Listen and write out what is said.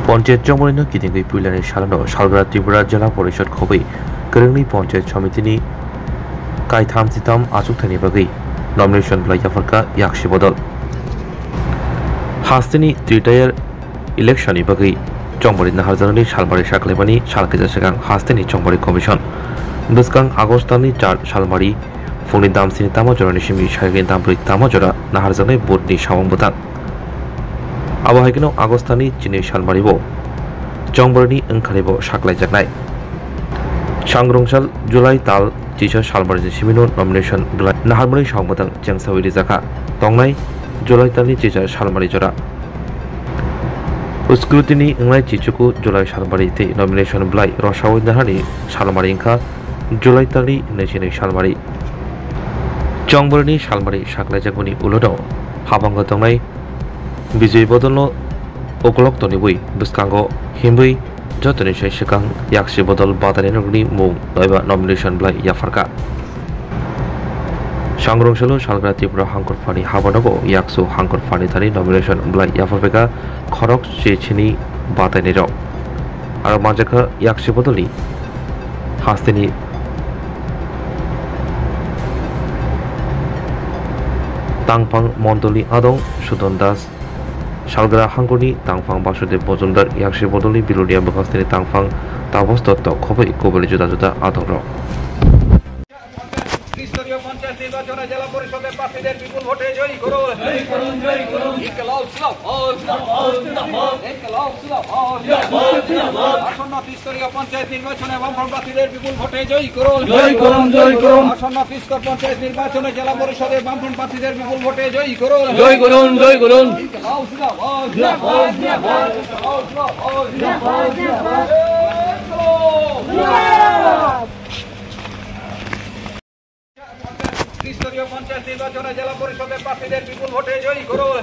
পঞ্চায়েত জমরিন কিদিঙ্গি পুইলানি সালানো সালগরা ত্রিপুরা জেলা পরিষद খबै गोरोंनि पञ्चायत समितिनि कायथाम जिथाम आसुगथायनि बागै नमिनेशन लाइजाफोरखौ याकसि बदल हास्तिनि त्रिटायार इलेक्शननि बागै चंबरी नाहारजानानि सालमारि साख्लायमानि सालखैजा सिगां हास्तिनि चंबरी कमिशन बिस्कां आगस्ट दाननि 4 सालमारि फुंनि दामसिनि तामाजरानि सिमि साइगनि दामब्रै तामाजरा नाहारजानाय बोर्डनि सावं बुथां आबहायगोनाव आगस्ट दाननि 2 सालमारिबो चंबरीनि ओंखारैबो साख्लायजानाय सांग्रंसाल जुलाई ताल जिसा सालमारिनि सिमिनो नमिनेशन नाहारमानि सावं बुथां जेंसावि रिजाखा तंनाय जुलाई तालनि जिसा सालमारि जरा स्क्रुटिनि इंलाय चिचुकु जुलाई सालमारि ते नमिनेशन ब्लाइ रसावि नाहारनि सालमारि इंखा जुलाई तालनि 22 सालमारि चंबरीनि सालमारि साख्लायजागुनि उलुदाव हाबांगा तंनाय बिजय बदलनो ओकलक तनिबुइ बिस्कांगो हिमबुइ जतनि साय सिगां याकसि बदल बादायनायनि मुं एबा नमिनेशन ब्लाइ याफारका सांग्रंसालु सालग्रा त्रिपुरा हांखरफानि हाबानांगौ याकसु हांखरफानि थानि नमिनेशन ब्लाइ याफारका खरक चेचिनि बादायनायाव आरो मानजाखा याकसि बदलनि हास्तिनि तांफां मण्डलनि आदं सुदन दास सालग्रा हांखरनि तांफां बासुदेव मजुमदार याकसि बदलनि बिलुनिया बखास्तिनि तांफां तापस दत्त खबै गुबुन जुदा जुदा आदं रं ত্রিস্তরীয় পঞ্চায়েত নির্বাচনে জেলা পরিষদের প্রার্থীদের বিপুল ভোটে জয়ী করুন। আসন্ন ত্রিস্তরীয় পঞ্চায়েত নির্বাচনে বামফ্রন্ট প্রার্থীদের বিপুল ভোটে জয়ী করুন। আসন্ন ত্রিস্তর পঞ্চায়েত নির্বাচনে জেলা পরিষদের বামফ্রন্ট প্রার্থীদের বিপুল ভোটে জয়ী করুন। ত্রিস্তরীয় পঞ্চায়েত নির্বাচনে জেলা পরিষদের প্রার্থীদের বিপুল ভোটে জয়ী করুন।